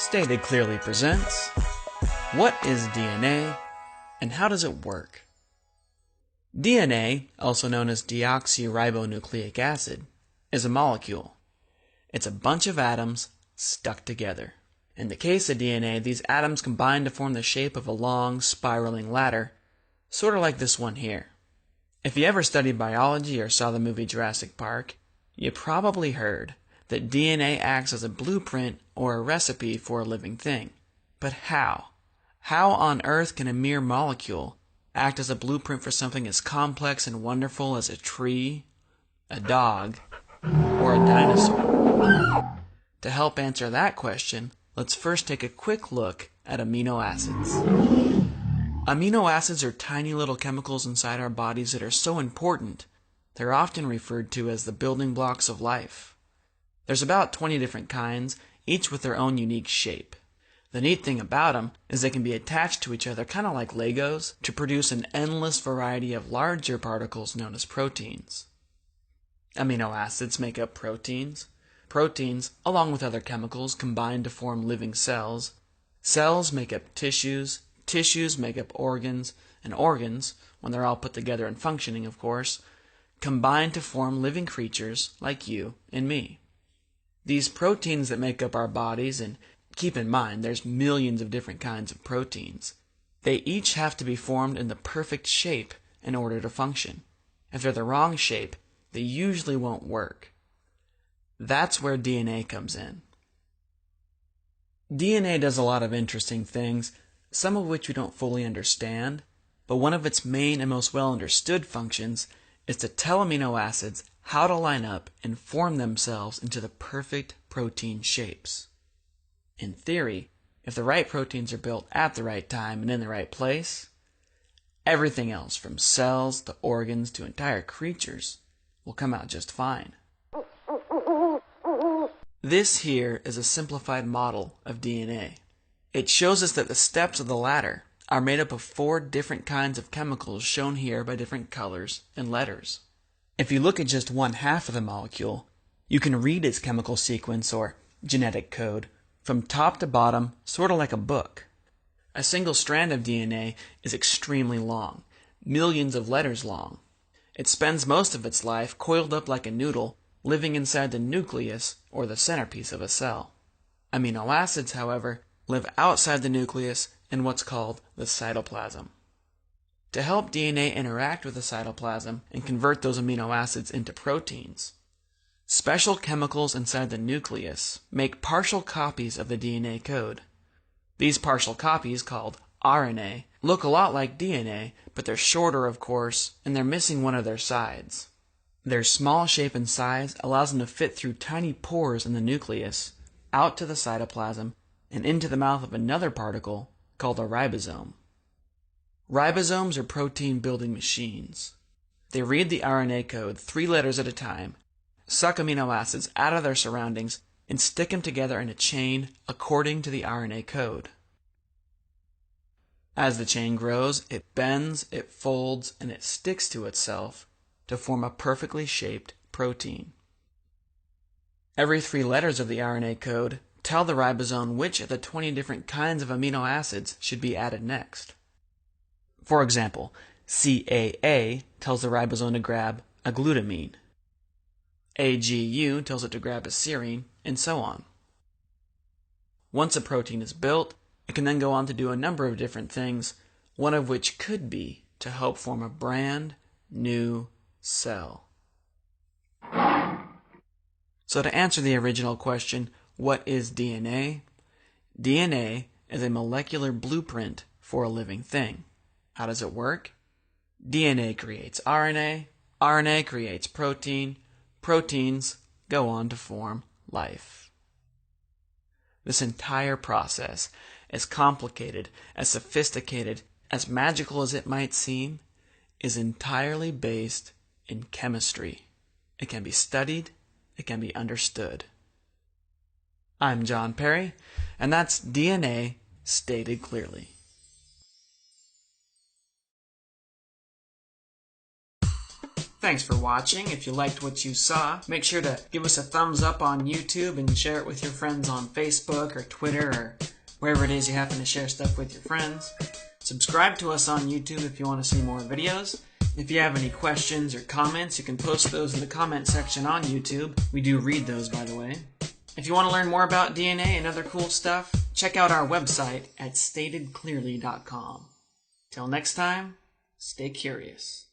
Stated Clearly presents, what is DNA and how does it work? DNA, also known as deoxyribonucleic acid, is a molecule. It's a bunch of atoms stuck together. In the case of DNA, these atoms combine to form the shape of a long, spiraling ladder, sort of like this one here. If you ever studied biology or saw the movie Jurassic Park, you probably heard that DNA acts as a blueprint or a recipe for a living thing. But how? How on earth can a mere molecule act as a blueprint for something as complex and wonderful as a tree, a dog, or a dinosaur? To help answer that question, let's first take a quick look at amino acids. Amino acids are tiny little chemicals inside our bodies that are so important, they're often referred to as the building blocks of life. There's about 20 different kinds, each with their own unique shape. The neat thing about them is they can be attached to each other kind of like Legos to produce an endless variety of larger particles known as proteins. Amino acids make up proteins. Proteins, along with other chemicals, combine to form living cells. Cells make up tissues. Tissues make up organs. And organs, when they're all put together and functioning, of course, combine to form living creatures like you and me. These proteins that make up our bodies, and keep in mind there's millions of different kinds of proteins, they each have to be formed in the perfect shape in order to function. If they're the wrong shape, they usually won't work. That's where DNA comes in. DNA does a lot of interesting things, some of which we don't fully understand, but one of its main and most well understood functions is to tell amino acids how to line up and form themselves into the perfect protein shapes. In theory, if the right proteins are built at the right time and in the right place, everything else from cells to organs to entire creatures will come out just fine. This here is a simplified model of DNA. It shows us that the steps of the ladder are made up of 4 different kinds of chemicals shown here by different colors and letters. If you look at just one half of the molecule, you can read its chemical sequence or genetic code from top to bottom, sort of like a book. A single strand of DNA is extremely long, millions of letters long. It spends most of its life coiled up like a noodle, living inside the nucleus or the centerpiece of a cell. Amino acids, however, live outside the nucleus in what's called the cytoplasm. To help DNA interact with the cytoplasm and convert those amino acids into proteins, special chemicals inside the nucleus make partial copies of the DNA code. These partial copies, called RNA, look a lot like DNA, but they're shorter, of course, and they're missing one of their sides. Their small shape and size allows them to fit through tiny pores in the nucleus, out to the cytoplasm, and into the mouth of another particle called a ribosome. Ribosomes are protein-building machines. They read the RNA code 3 letters at a time, suck amino acids out of their surroundings, and stick them together in a chain according to the RNA code. As the chain grows, it bends, it folds, and it sticks to itself to form a perfectly shaped protein. Every 3 letters of the RNA code tell the ribosome which of the 20 different kinds of amino acids should be added next. For example, CAA tells the ribosome to grab a glutamine. AGU tells it to grab a serine, and so on. Once a protein is built, it can then go on to do a number of different things, one of which could be to help form a brand new cell. So to answer the original question, what is DNA? DNA is a molecular blueprint for a living thing. How does it work? DNA creates RNA, RNA creates protein, proteins go on to form life. This entire process, as complicated, as sophisticated, as magical as it might seem, is entirely based in chemistry. It can be studied, it can be understood. I'm John Perry, and that's DNA stated clearly. Thanks for watching. If you liked what you saw, make sure to give us a thumbs up on YouTube and share it with your friends on Facebook or Twitter or wherever it is you happen to share stuff with your friends. Subscribe to us on YouTube if you want to see more videos. If you have any questions or comments, you can post those in the comment section on YouTube. We do read those, by the way. If you want to learn more about DNA and other cool stuff, check out our website at statedclearly.com. Till next time, stay curious.